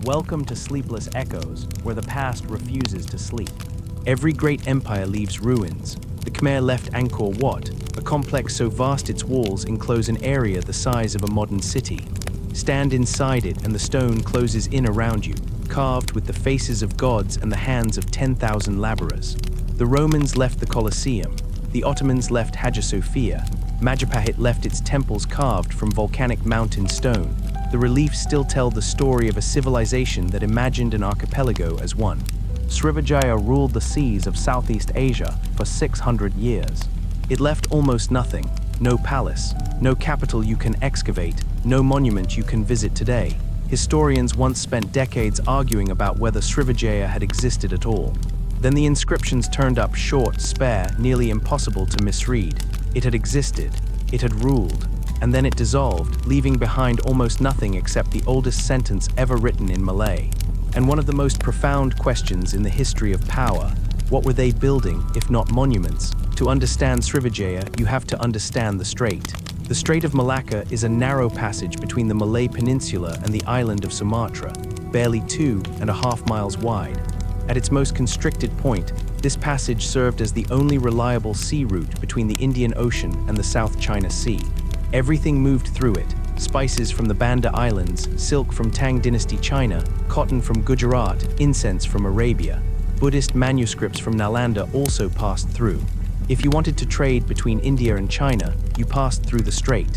Welcome to Sleepless Echoes, where the past refuses to sleep. Every great empire leaves ruins. The Khmer left Angkor Wat, a complex so vast its walls enclose an area the size of a modern city. Stand inside it and the stone closes in around you, carved with the faces of gods and the hands of 10,000 laborers. The Romans left the Colosseum. The Ottomans left Hagia Sophia. Majapahit left its temples carved from volcanic mountain stone. The reliefs still tell the story of a civilization that imagined an archipelago as one. Srivijaya ruled the seas of Southeast Asia for 600 years. It left almost nothing: no palace, no capital you can excavate, no monument you can visit today. Historians once spent decades arguing about whether Srivijaya had existed at all. Then the inscriptions turned up short, spare, nearly impossible to misread. It had existed, it had ruled, and then it dissolved, leaving behind almost nothing except the oldest sentence ever written in Malay. And one of the most profound questions in the history of power: what were they building, if not monuments? To understand Srivijaya, you have to understand the Strait. The Strait of Malacca is a narrow passage between the Malay Peninsula and the island of Sumatra, barely 2.5 miles wide. At its most constricted point, this passage served as the only reliable sea route between the Indian Ocean and the South China Sea. Everything moved through it: spices from the Banda Islands, silk from Tang Dynasty China, cotton from Gujarat, incense from Arabia. Buddhist manuscripts from Nalanda also passed through. If you wanted to trade between India and China, you passed through the Strait.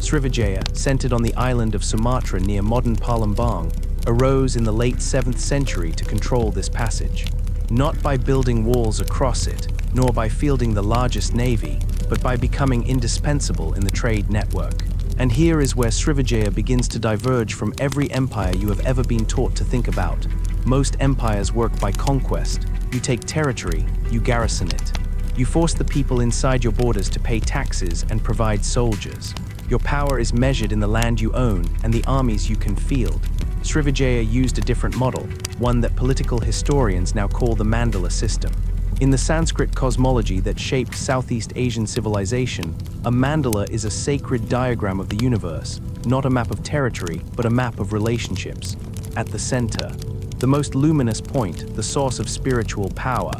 Srivijaya, centered on the island of Sumatra near modern Palembang, arose in the late 7th century to control this passage. Not by building walls across it, nor by fielding the largest navy, but by becoming indispensable in the trade network. And here is where Srivijaya begins to diverge from every empire you have ever been taught to think about. Most empires work by conquest. You take territory, you garrison it. You force the people inside your borders to pay taxes and provide soldiers. Your power is measured in the land you own and the armies you can field. Srivijaya used a different model, one that political historians now call the Mandala system. In the Sanskrit cosmology that shaped Southeast Asian civilization, a mandala is a sacred diagram of the universe, not a map of territory, but a map of relationships. At the center, the most luminous point, the source of spiritual power.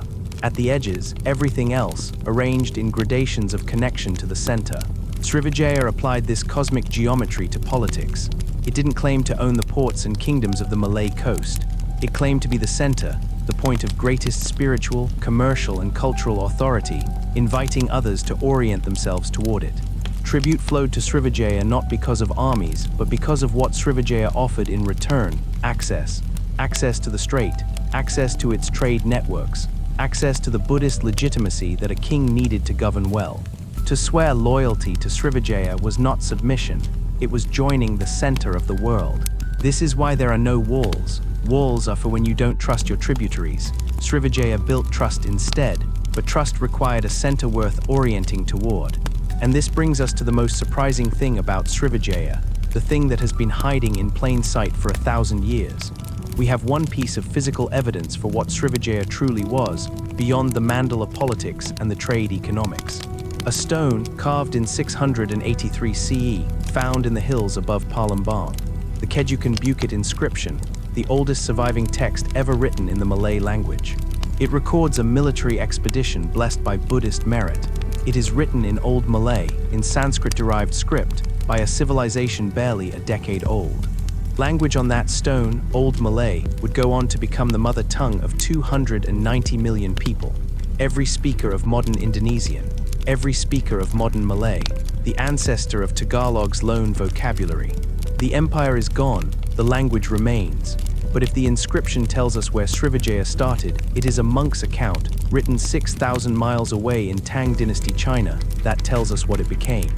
At the edges, everything else, arranged in gradations of connection to the center. Srivijaya applied this cosmic geometry to politics. It didn't claim to own the ports and kingdoms of the Malay coast. It claimed to be the center, the point of greatest spiritual, commercial, and cultural authority, inviting others to orient themselves toward it. Tribute flowed to Srivijaya not because of armies, but because of what Srivijaya offered in return: access. Access to the Strait, access to its trade networks, access to the Buddhist legitimacy that a king needed to govern well. To swear loyalty to Srivijaya was not submission, it was joining the center of the world. This is why there are no walls. Walls are for when you don't trust your tributaries. Srivijaya built trust instead, but trust required a center worth orienting toward. And this brings us to the most surprising thing about Srivijaya, the thing that has been hiding in plain sight for 1,000 years. We have one piece of physical evidence for what Srivijaya truly was, beyond the Mandala politics and the trade economics. A stone carved in 683 CE, found in the hills above Palembang. The Kedukan Bukit inscription, the oldest surviving text ever written in the Malay language. It records a military expedition blessed by Buddhist merit. It is written in Old Malay, in Sanskrit-derived script, by a civilization barely a decade old. Language on that stone, Old Malay, would go on to become the mother tongue of 290 million people. Every speaker of modern Indonesian, every speaker of modern Malay, the ancestor of Tagalog's lone vocabulary. The empire is gone, the language remains. But if the inscription tells us where Srivijaya started, it is a monk's account, written 6,000 miles away in Tang Dynasty China, that tells us what it became.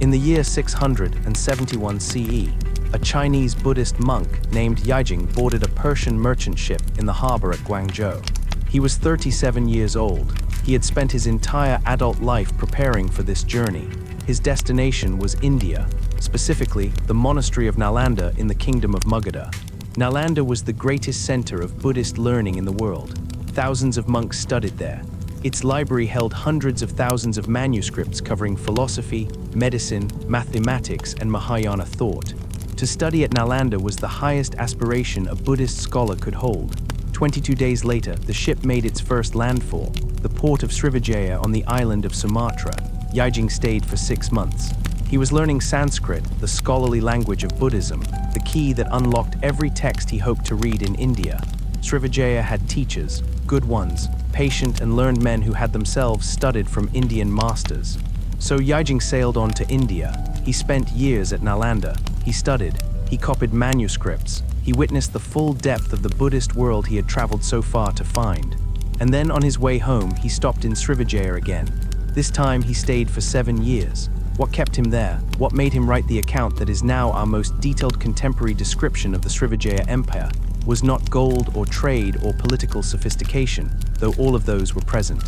In the year 671 CE, a Chinese Buddhist monk named Yijing boarded a Persian merchant ship in the harbor at Guangzhou. He was 37 years old. He had spent his entire adult life preparing for this journey. His destination was India, specifically the monastery of Nalanda in the kingdom of Magadha. Nalanda was the greatest center of Buddhist learning in the world. Thousands of monks studied there. Its library held hundreds of thousands of manuscripts covering philosophy, medicine, mathematics, and Mahayana thought. To study at Nalanda was the highest aspiration a Buddhist scholar could hold. 22 days later, the ship made its first landfall, the port of Srivijaya on the island of Sumatra. Yijing stayed for 6 months. He was learning Sanskrit, the scholarly language of Buddhism, the key that unlocked every text he hoped to read in India. Srivijaya had teachers, good ones, patient and learned men who had themselves studied from Indian masters. So Yijing sailed on to India. He spent years at Nalanda. He studied. He copied manuscripts. He witnessed the full depth of the Buddhist world he had traveled so far to find. And then on his way home, he stopped in Srivijaya again. This time he stayed for 7 years. What kept him there? What made him write the account that is now our most detailed contemporary description of the Srivijaya Empire was not gold or trade or political sophistication, though all of those were present.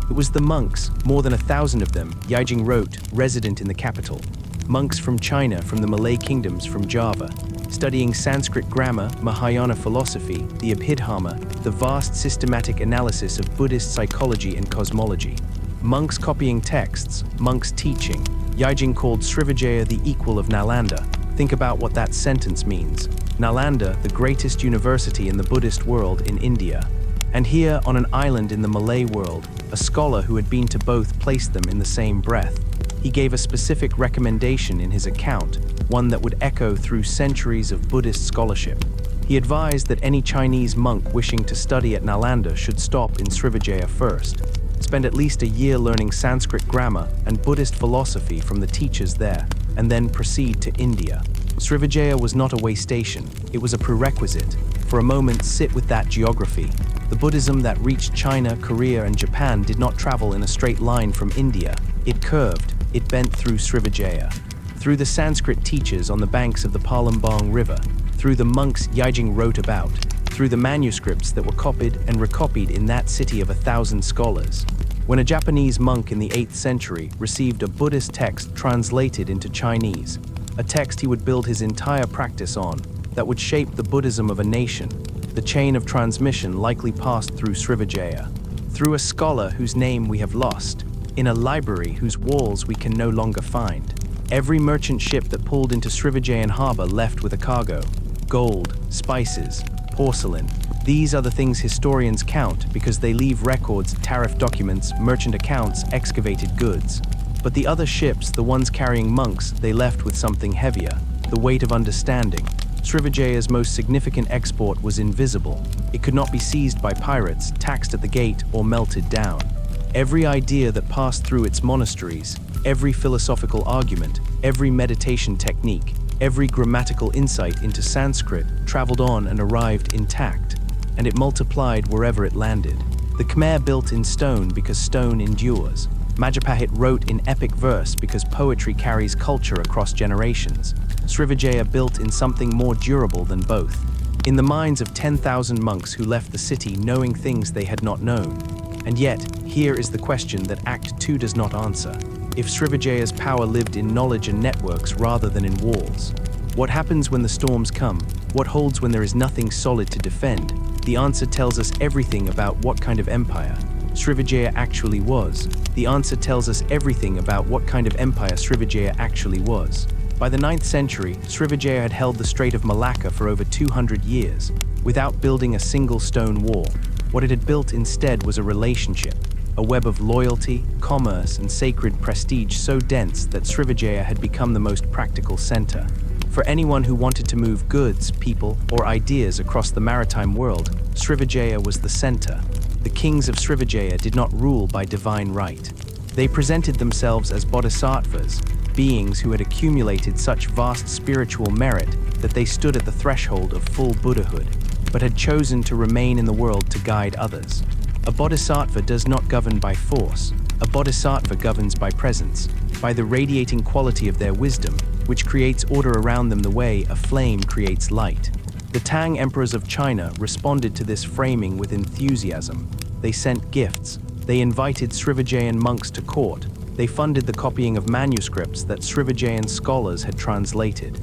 It was the monks, more than 1,000 of them, Yijing wrote, resident in the capital. Monks from China, from the Malay kingdoms, from Java, studying Sanskrit grammar, Mahayana philosophy, the Abhidharma, the vast systematic analysis of Buddhist psychology and cosmology. Monks copying texts, monks teaching. Yijing called Srivijaya the equal of Nalanda. Think about what that sentence means. Nalanda, the greatest university in the Buddhist world in India. And here, on an island in the Malay world, a scholar who had been to both placed them in the same breath. He gave a specific recommendation in his account, one that would echo through centuries of Buddhist scholarship. He advised that any Chinese monk wishing to study at Nalanda should stop in Srivijaya first, spend at least a year learning Sanskrit grammar and Buddhist philosophy from the teachers there, and then proceed to India. Srivijaya was not a way station, it was a prerequisite. For a moment, sit with that geography. The Buddhism that reached China, Korea, and Japan did not travel in a straight line from India. It curved, it bent through Srivijaya, through the Sanskrit teachers on the banks of the Palembang River, through the monks Yijing wrote about, through the manuscripts that were copied and recopied in that city of 1,000 scholars. When a Japanese monk in the 8th century received a Buddhist text translated into Chinese, a text he would build his entire practice on, that would shape the Buddhism of a nation, the chain of transmission likely passed through Srivijaya, through a scholar whose name we have lost, in a library whose walls we can no longer find. Every merchant ship that pulled into Srivijayan harbor left with a cargo, gold, spices, porcelain. These are the things historians count because they leave records, tariff documents, merchant accounts, excavated goods. But the other ships, the ones carrying monks, they left with something heavier, the weight of understanding. Srivijaya's most significant export was invisible. It could not be seized by pirates, taxed at the gate, or melted down. Every idea that passed through its monasteries, every philosophical argument, every meditation technique, every grammatical insight into Sanskrit traveled on and arrived intact, and it multiplied wherever it landed. The Khmer built in stone because stone endures. Majapahit wrote in epic verse because poetry carries culture across generations. Srivijaya built in something more durable than both. In the minds of 10,000 monks who left the city knowing things they had not known. And yet, here is the question that Act 2 does not answer. If Srivijaya's power lived in knowledge and networks rather than in walls? What happens when the storms come? What holds when there is nothing solid to defend? The answer tells us everything about what kind of empire Srivijaya actually was. The answer tells us everything about what kind of empire Srivijaya actually was. By the 9th century, Srivijaya had held the Strait of Malacca for over 200 years, without building a single stone wall. What it had built instead was a relationship, a web of loyalty, commerce, and sacred prestige so dense that Srivijaya had become the most practical center. For anyone who wanted to move goods, people, or ideas across the maritime world, Srivijaya was the center. The kings of Srivijaya did not rule by divine right. They presented themselves as bodhisattvas, beings who had accumulated such vast spiritual merit that they stood at the threshold of full Buddhahood, but had chosen to remain in the world to guide others. A bodhisattva does not govern by force. A bodhisattva governs by presence, by the radiating quality of their wisdom, which creates order around them the way a flame creates light. The Tang emperors of China responded to this framing with enthusiasm. They sent gifts. They invited Srivijayan monks to court. They funded the copying of manuscripts that Srivijayan scholars had translated.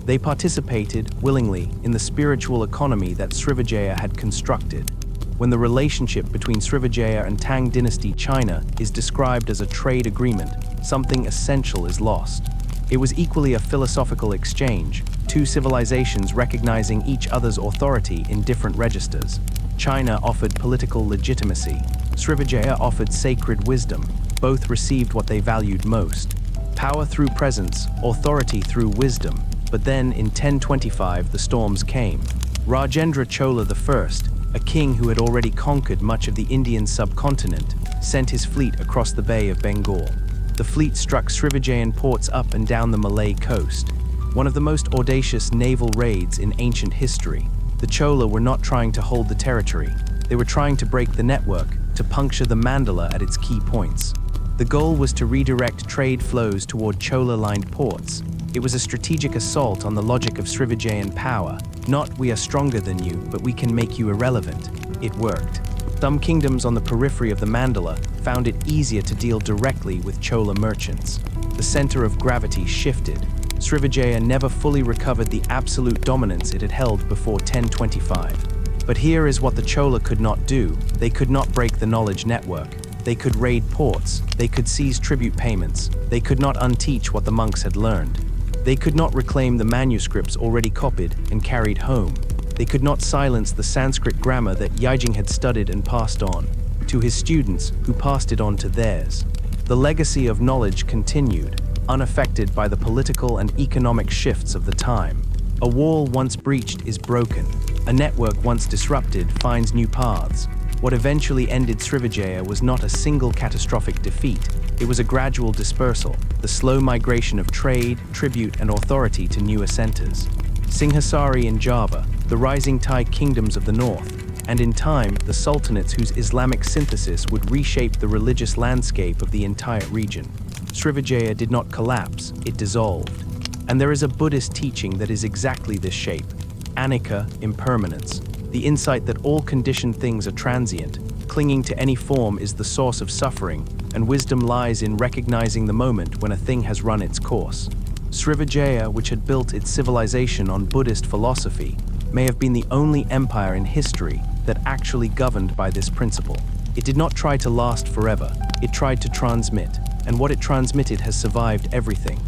They participated, willingly, in the spiritual economy that Srivijaya had constructed. When the relationship between Srivijaya and Tang dynasty China is described as a trade agreement, something essential is lost. It was equally a philosophical exchange. two civilizations recognizing each other's authority in different registers. China offered political legitimacy. Srivijaya offered sacred wisdom. Both received what they valued most: power through presence, authority through wisdom. But then, in 1025, the storms came. Rajendra Chola I, a king who had already conquered much of the Indian subcontinent, sent his fleet across the Bay of Bengal. The fleet struck Srivijayan ports up and down the Malay coast, one of the most audacious naval raids in ancient history. The Chola were not trying to hold the territory. They were trying to break the network, to puncture the Mandala at its key points. The goal was to redirect trade flows toward Chola-lined ports. It was a strategic assault on the logic of Srivijayan power. Not, we are stronger than you, but we can make you irrelevant. It worked. Some kingdoms on the periphery of the Mandala found it easier to deal directly with Chola merchants. The center of gravity shifted. Srivijaya never fully recovered the absolute dominance it had held before 1025. But here is what the Chola could not do. They could not break the knowledge network. They could raid ports. They could seize tribute payments. They could not unteach what the monks had learned. They could not reclaim the manuscripts already copied and carried home. They could not silence the Sanskrit grammar that Yijing had studied and passed on to his students, who passed it on to theirs. The legacy of knowledge continued, unaffected by the political and economic shifts of the time. A wall once breached is broken. A network once disrupted finds new paths. What eventually ended Srivijaya was not a single catastrophic defeat. It was a gradual dispersal, the slow migration of trade, tribute, and authority to newer centers. Singhasari in Java, the rising Thai kingdoms of the north, and in time, the sultanates whose Islamic synthesis would reshape the religious landscape of the entire region. Srivijaya did not collapse, it dissolved. And there is a Buddhist teaching that is exactly this shape: anicca, impermanence, the insight that all conditioned things are transient. Clinging to any form is the source of suffering, and wisdom lies in recognizing the moment when a thing has run its course. Srivijaya, which had built its civilization on Buddhist philosophy, may have been the only empire in history that actually governed by this principle. It did not try to last forever, it tried to transmit, and what it transmitted has survived everything.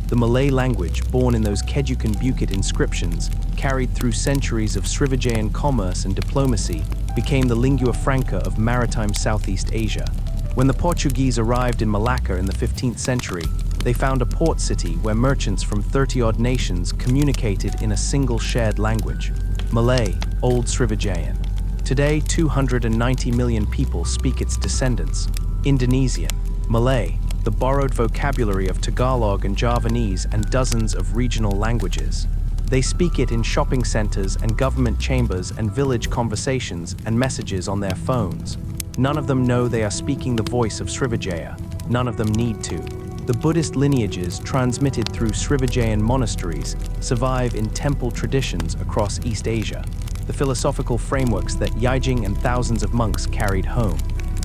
The Malay language, born in those Kedukan Bukit inscriptions, carried through centuries of Srivijayan commerce and diplomacy, became the lingua franca of maritime Southeast Asia. When the Portuguese arrived in Malacca in the 15th century, they found a port city where merchants from 30-odd nations communicated in a single shared language: Malay, Old Srivijayan. Today, 290 million people speak its descendants. Indonesian, Malay, the borrowed vocabulary of Tagalog and Javanese and dozens of regional languages. They speak it in shopping centers and government chambers and village conversations and messages on their phones. None of them know they are speaking the voice of Srivijaya. None of them need to. The Buddhist lineages transmitted through Srivijayan monasteries survive in temple traditions across East Asia. The philosophical frameworks that Yijing and thousands of monks carried home.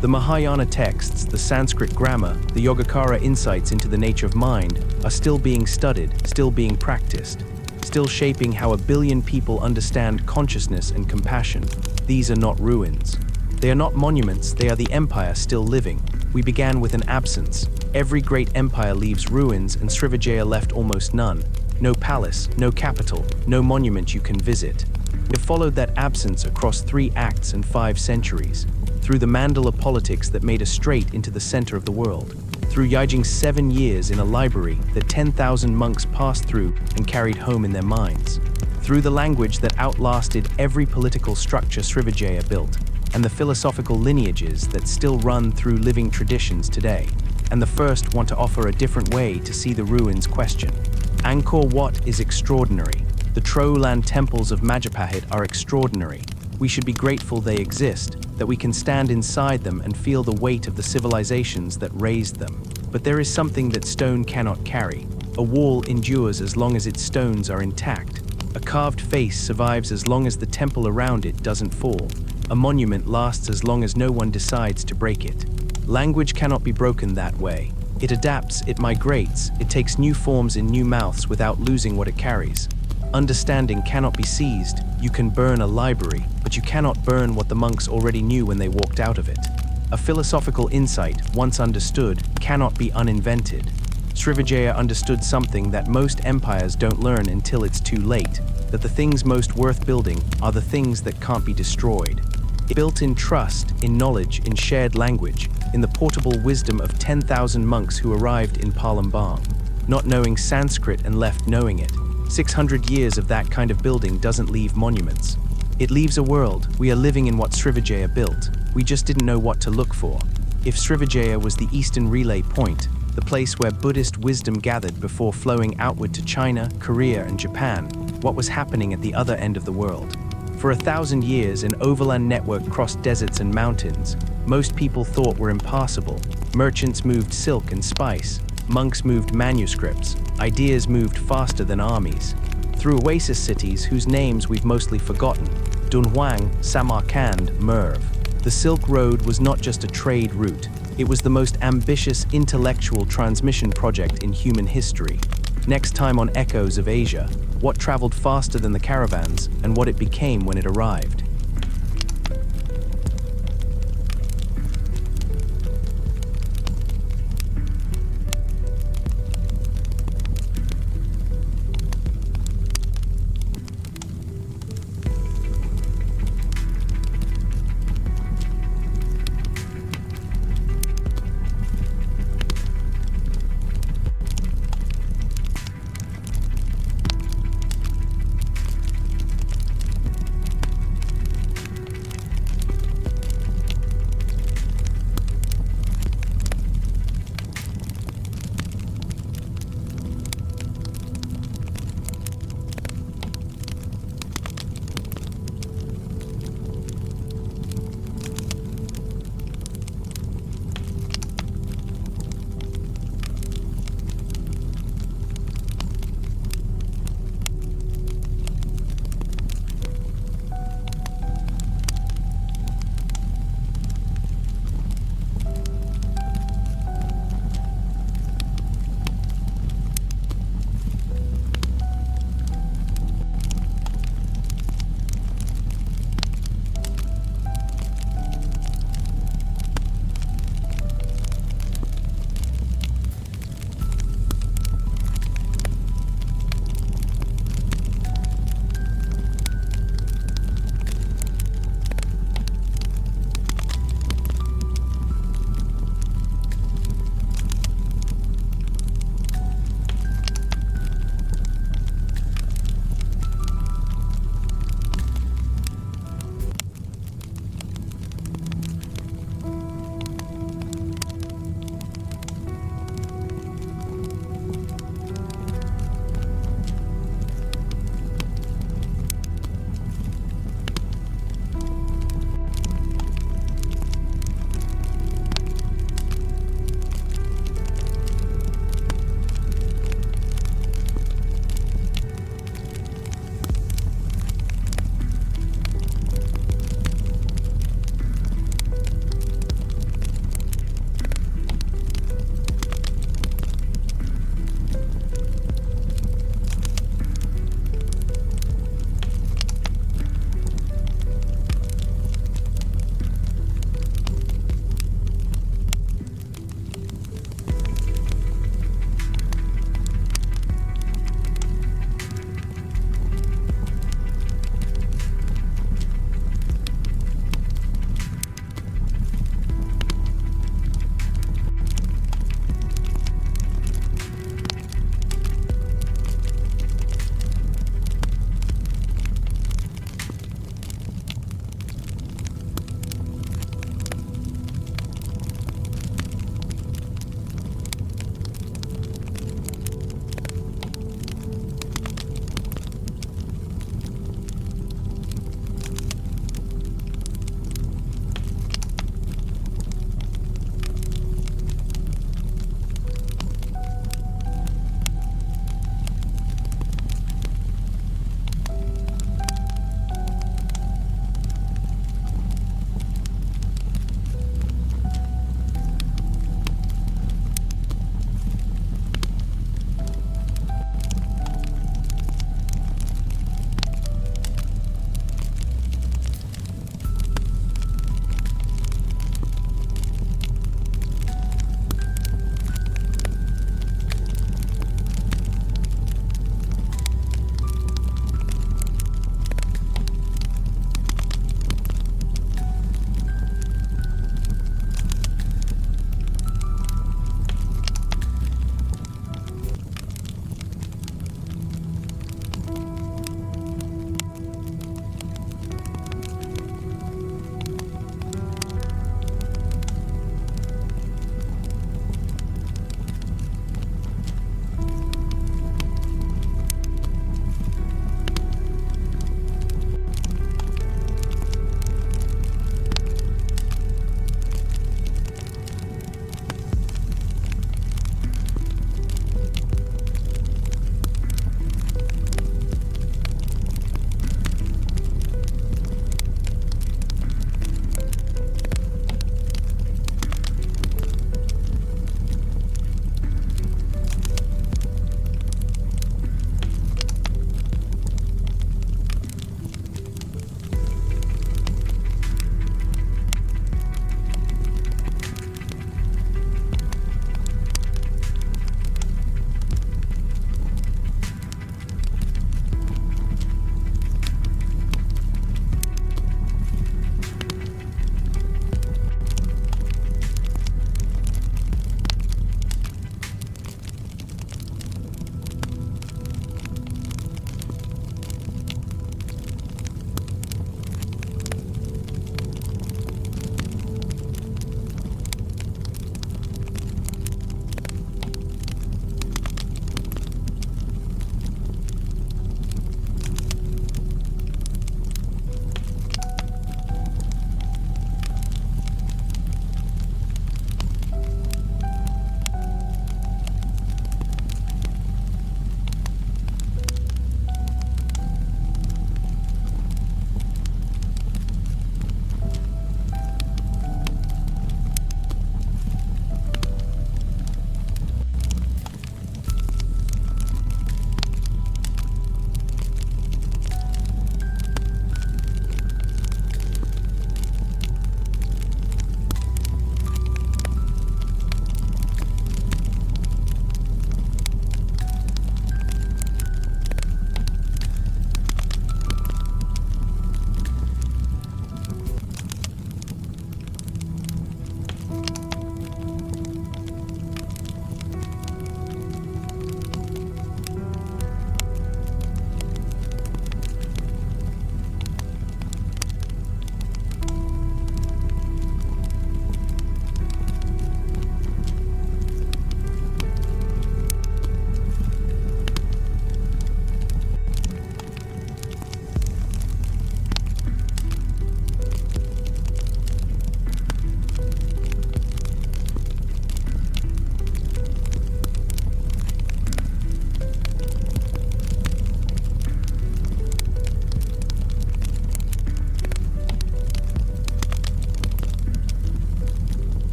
The Mahayana texts, the Sanskrit grammar, the Yogacara insights into the nature of mind are still being studied, still being practiced, still shaping how a billion people understand consciousness and compassion. These are not ruins. They are not monuments, they are the empire still living. We began with an absence. Every great empire leaves ruins, and Srivijaya left almost none. No palace, no capital, no monument you can visit. We followed that absence across 3 acts and 5 centuries. Through the Mandala politics that made a strait into the center of the world. Through Yijing's 7 years in a library that 10,000 monks passed through and carried home in their minds. Through the language that outlasted every political structure Srivijaya built, and the philosophical lineages that still run through living traditions today. And the first want to offer a different way to see the ruins question. Angkor Wat is extraordinary. The Trolan temples of Majapahit are extraordinary. We should be grateful they exist, that we can stand inside them and feel the weight of the civilizations that raised them. But there is something that stone cannot carry. A wall endures as long as its stones are intact. A carved face survives as long as the temple around it doesn't fall. A monument lasts as long as no one decides to break it. Language cannot be broken that way. It adapts, it migrates, it takes new forms in new mouths without losing what it carries. Understanding cannot be seized. You can burn a library, but you cannot burn what the monks already knew when they walked out of it. A philosophical insight, once understood, cannot be uninvented. Srivijaya understood something that most empires don't learn until it's too late, that the things most worth building are the things that can't be destroyed. It built in trust, in knowledge, in shared language, in the portable wisdom of 10,000 monks who arrived in Palembang, not knowing Sanskrit and left knowing it. 600 years of that kind of building doesn't leave monuments. It leaves a world. We are living in what Srivijaya built. We just didn't know what to look for. If Srivijaya was the eastern relay point, the place where Buddhist wisdom gathered before flowing outward to China, Korea, and Japan, what was happening at the other end of the world? For 1,000 years, an overland network crossed deserts and mountains. Most people thought were impassable. Merchants moved silk and spice. Monks moved manuscripts. Ideas moved faster than armies. Through oasis cities whose names we've mostly forgotten, Dunhuang, Samarkand, Merv. The Silk Road was not just a trade route. It was the most ambitious intellectual transmission project in human history. Next time on Echoes of Asia, what traveled faster than the caravans and what it became when it arrived.